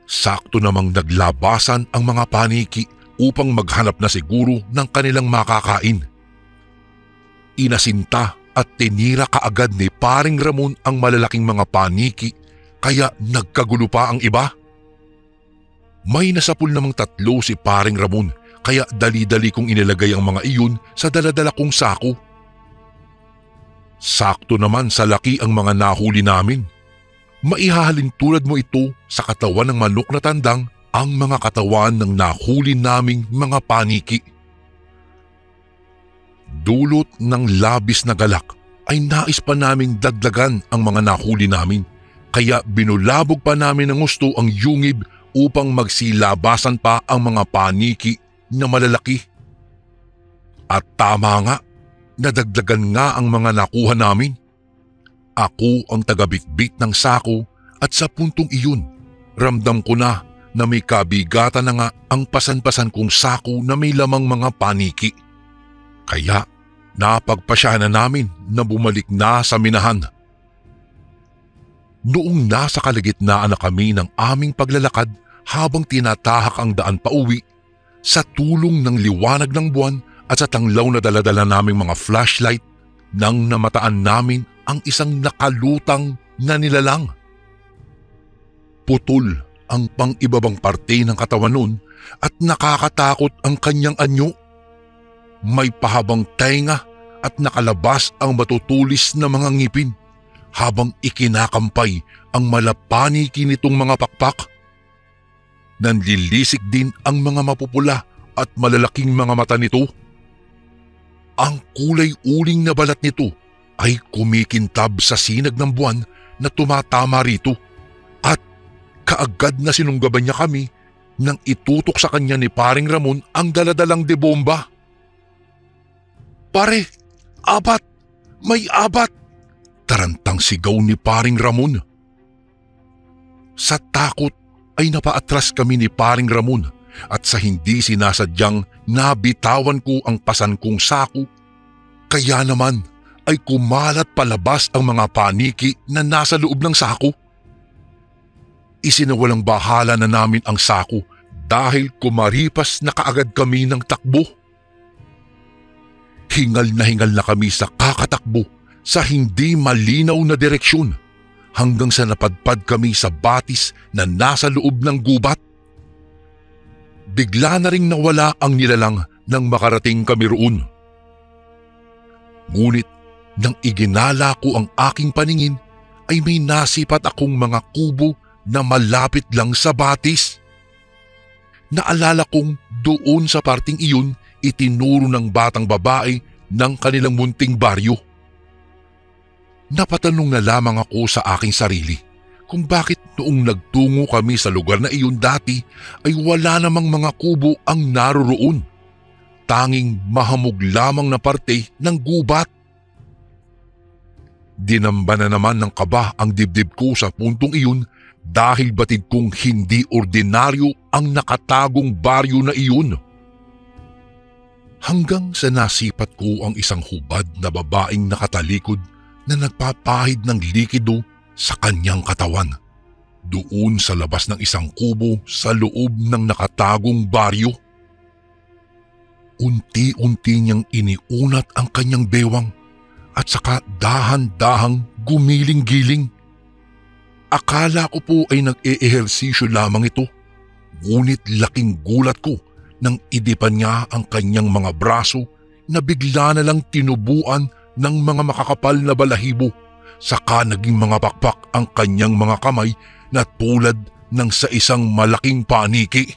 Sakto namang naglabasan ang mga paniki upang maghanap na siguro ng kanilang makakain. Inasinta at tinira kaagad ni Paring Ramon ang malalaking mga paniki, kaya nagkagulo pa ang iba. May nasapul namang 3 si Paring Ramon, kaya dali-dali kong inilagay ang mga iyon sa daladala kong sako. Sakto naman sa laki ang mga nahuli namin. Maihahalin tulad mo ito sa katawan ng manok na tandang ang mga katawan ng nahuli naming mga paniki. Dulot ng labis na galak ay nais pa naming dagdagan ang mga nahuli namin, kaya binulabog pa namin ng gusto ang yungib upang magsilabasan pa ang mga paniki na malalaki. At tama nga, nadagdagan nga ang mga nakuha namin. Ako ang tagabitbit ng sako at sa puntong iyon, ramdam ko na may kabigatan na nga ang pasan-pasan kong sako na may lamang mga paniki. Kaya napagpasya na namin na bumalik na sa minahan. Noong nasa kalagitnaan na kami ng aming paglalakad habang tinatahak ang daan pauwi, sa tulong ng liwanag ng buwan at sa tanglaw na daladala naming mga flashlight, nang namataan namin ang isang nakalutang na nilalang. Putol ang pang-ibabang parte ng katawan nun at nakakatakot ang kanyang anyo. May pahabang tenga at nakalabas ang matutulis na mga ngipin habang ikinakampay ang malapaniki nitong mga pakpak. Nanlilisik din ang mga mapupula at malalaking mga mata nito. Ang kulay uling na balat nito ay kumikintab sa sinag ng buwan na tumatama rito kaagad na sinunggaban niya kami nang itutok sa kanya ni Paring Ramon ang daladalang debomba. "Pare, abat! May abat!" tarantang sigaw ni Paring Ramon. Sa takot ay napaatras kami ni Paring Ramon at sa hindi sinasadyang nabitawan ko ang pasan kong sako. Kaya naman ay kumalat palabas ang mga paniki na nasa loob ng sako. Isinawalang bahala na namin ang sako dahil kumaripas na kaagad kami ng takbo. Hingal na kami sa kakatakbo sa hindi malinaw na direksyon hanggang sa napadpad kami sa batis na nasa loob ng gubat. Bigla na ring nawala ang nilalang nang makarating kami roon. Ngunit nang iginala ko ang aking paningin ay may nasipat akong mga kubo na malapit lang sa batis. Naalala kong doon sa parting iyon itinuro ng batang babae ng kanilang munting baryo. Napatanong na lamang ako sa aking sarili kung bakit noong nagtungo kami sa lugar na iyon dati ay wala namang mga kubo ang naroroon. Tanging mahamog lamang na parte ng gubat. Dinamba na naman ng kaba ang dibdib ko sa puntong iyon dahil batid kong hindi ordinaryo ang nakatagong baryo na iyon. Hanggang sa nasipat ko ang isang hubad na babaeng nakatalikod na nagpapahid ng likido sa kanyang katawan doon sa labas ng isang kubo sa loob ng nakatagong baryo. Unti-unti niyang iniunat ang kanyang bewang at saka dahan-dahang gumiling-giling. Akala ko po ay nag-eehersisyo lamang ito, ngunit laking gulat ko nang idipan niya ang kanyang mga braso na bigla na lang tinubuan ng mga makakapal na balahibo, saka naging mga pakpak ang kanyang mga kamay na tulad ng sa isang malaking paniki.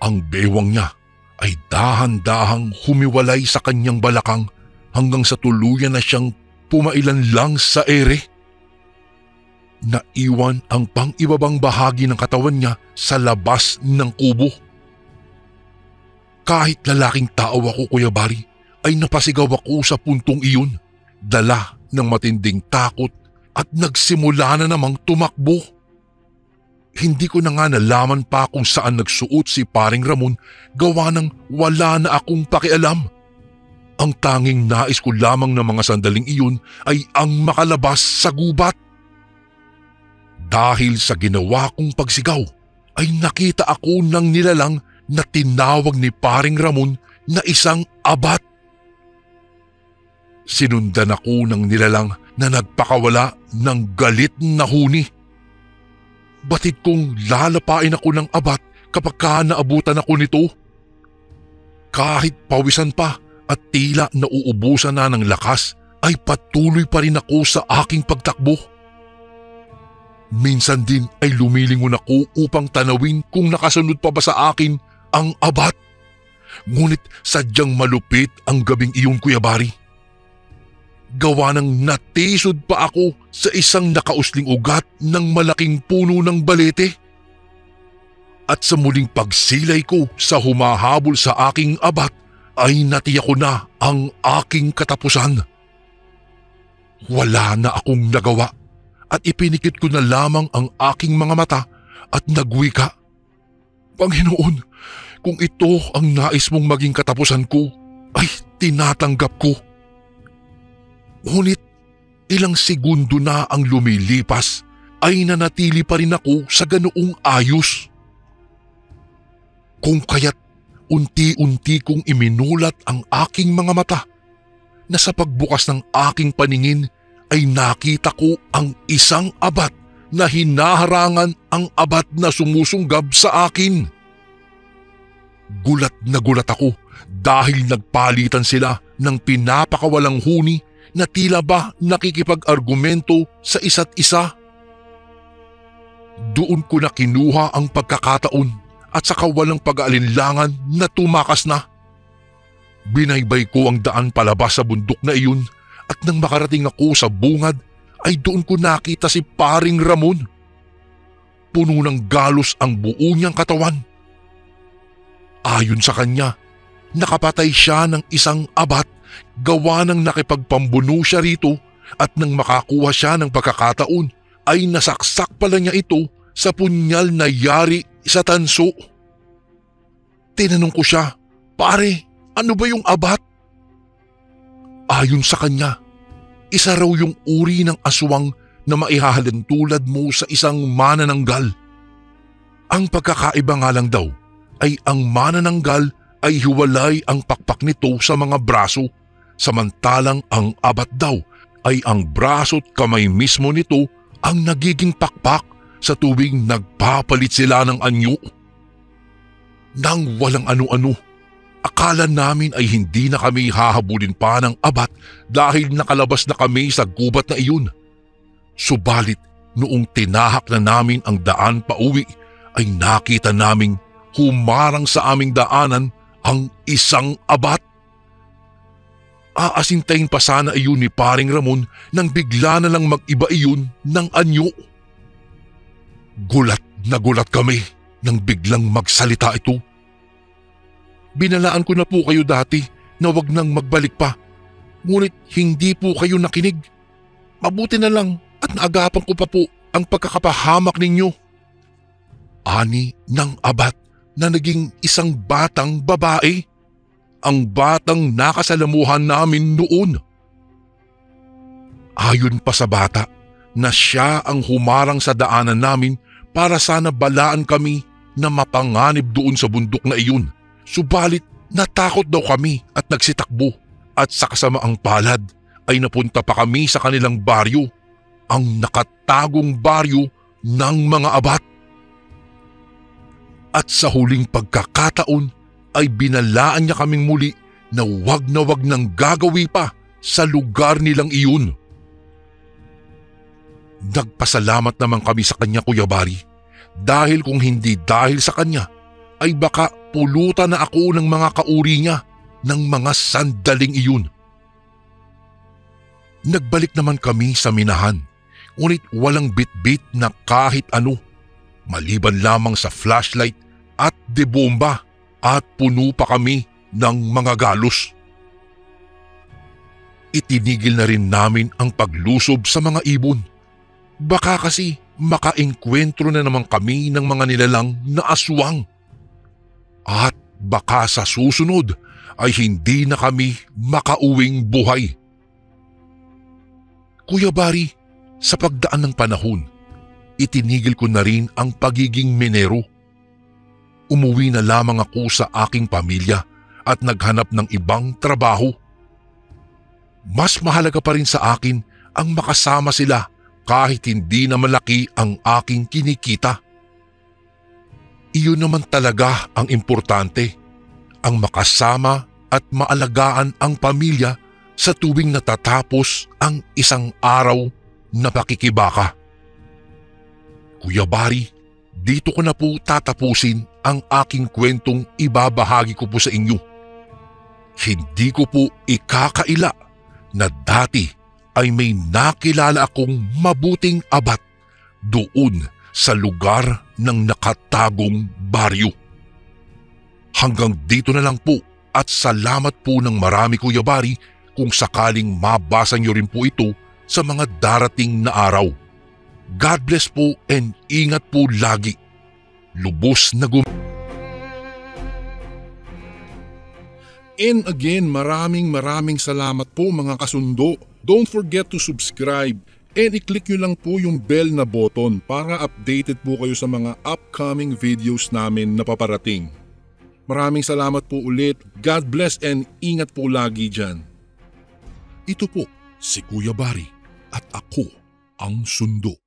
Ang bewang niya ay dahan-dahang humiwalay sa kanyang balakang hanggang sa tuluyan na siyang pumailan lang sa ere. Naiwan ang pang-ibabang bahagi ng katawan niya sa labas ng kubo. Kahit lalaking tao ako, Kuya Bari, ay napasigaw ako sa puntong iyon, dala ng matinding takot at nagsimula na namang tumakbo. Hindi ko na nga nalaman pa kung saan nagsuot si Paring Ramon gawa ng wala na akong pakialam. Ang tanging nais ko lamang ng mga sandaling iyon ay ang makalabas sa gubat. Dahil sa ginawa kong pagsigaw ay nakita ako ng nilalang na tinawag ni Paring Ramon na isang abat. Sinundan ako ng nilalang na nagpakawala ng galit na huni. Batid kong lalapain ako ng abat kapag naabutan ako nito. Kahit pawisan pa at tila nauubusan na ng lakas ay patuloy pa rin ako sa aking pagtakbo. Minsan din ay lumilingon ako upang tanawin kung nakasunod pa ba sa akin ang abat. Ngunit sadyang malupit ang gabing iyon, Kuya Bari. Gawa ng natisod pa ako sa isang nakausling ugat ng malaking puno ng balete. At sa muling pagsilay ko sa humahabol sa aking abat ay natiyak ko na ang aking katapusan. Wala na akong nagawa at ipinikit ko na lamang ang aking mga mata at nagwika, "Panginoon, kung ito ang nais mong maging katapusan ko, ay tinatanggap ko." Ngunit ilang segundo na ang lumilipas ay nanatili pa rin ako sa ganoong ayos. Kung kaya't unti-unti kong iminulat ang aking mga mata na sa pagbukas ng aking paningin ay nakita ko ang isang abat na hinaharangan ang abat na sumusunggab sa akin. Gulat na gulat ako dahil nagpalitan sila ng pinapakawalang huni na tila ba nakikipag-argumento sa isa't isa. Doon ko na kinuha ang pagkakataon at saka walang pag-aalinlangan na tumakas na. Binaybay ko ang daan palabas sa bundok na iyon at nang makarating ako sa bungad ay doon ko nakita si Paring Ramon. puno ng galos ang buo niyang katawan. Ayon sa kanya, nakapatay siya ng isang abat gawa ng nakipagpambuno siya rito at nang makakuha siya ng pagkakataon ay nasaksak pala niya ito sa punyal na yari sa tanso. Tinanong ko siya, "Pare, ano ba yung abat?" Ayon sa kanya, isa raw yung uri ng aswang na maihahalin tulad mo sa isang manananggal. Ang pagkakaiba nga lang daw ay ang manananggal ay hiwalay ang pakpak nito sa mga braso, samantalang ang abat daw ay ang braso at kamay mismo nito ang nagiging pakpak sa tuwing nagpapalit sila ng anyo. Nang walang ano-ano, akala namin ay hindi na kami hahabulin pa ng abat dahil nakalabas na kami sa gubat na iyon. Subalit noong tinahak na namin ang daan pauwi ay nakita naming humarang sa aming daanan ang isang abat. Aasintayin pa sana iyon ni Paring Ramon nang bigla na lang mag-iba iyon ng anyo. Gulat na gulat kami nang biglang magsalita ito. "Binalaan ko na po kayo dati na wag nang magbalik pa, ngunit hindi po kayo nakinig. Mabuti na lang at naagapan ko pa po ang pagkakapahamak ninyo." Ani ng abat na naging isang batang babae, ang batang nakasalamuhan namin noon. Ayon pa sa bata na siya ang humarang sa daanan namin para sana balaan kami na mapanganib doon sa bundok na iyon. Subalit natakot daw kami at nagsitakbo at sa kasamaang palad ay napunta pa kami sa kanilang baryo, ang nakatagong baryo ng mga abat. At sa huling pagkakataon ay binalaan niya kaming muli na wag nang gagawi pa sa lugar nilang iyon. Nagpasalamat naman kami sa kanya, Kuya Bari, dahil kung hindi dahil sa kanya ay baka pulutan na ako ng mga kauri niya ng mga sandaling iyon. Nagbalik naman kami sa minahan, ngunit walang bitbit na kahit ano, maliban lamang sa flashlight at debomba, at puno pa kami ng mga galos. Itinigil na rin namin ang paglusob sa mga ibon. Baka kasi makaengkwentro na naman kami ng mga nilalang na aswang. At baka sa susunod ay hindi na kami makauwing buhay. Kuya Bari, sa pagdaan ng panahon, itinigil ko na rin ang pagiging minero. Umuwi na lamang ako sa aking pamilya at naghanap ng ibang trabaho. Mas mahalaga pa rin sa akin ang makasama sila kahit hindi na malaki ang aking kinikita. Iyon naman talaga ang importante, ang makasama at maalagaan ang pamilya sa tuwing natatapos ang isang araw na pakikibaka. Kuya Bari, dito ko na po tatapusin ang aking kwentong ibabahagi ko po sa inyo. Hindi ko po ikakaila na dati ay may nakilala akong mabuting abat doon sa lugar ng nakatagong baryo. Hanggang dito na lang po at salamat po ng marami, Kuya Bari, kung sakaling mabasa niyo rin po ito sa mga darating na araw. God bless po and ingat po lagi. Lubos na And again, maraming salamat po mga kasundo. Don't forget to subscribe and i-click nyo lang po yung bell na button para updated po kayo sa mga upcoming videos namin na paparating. Maraming salamat po ulit. God bless and ingat po lagi dyan. Ito po si Kuya Bari at ako ang Sundo.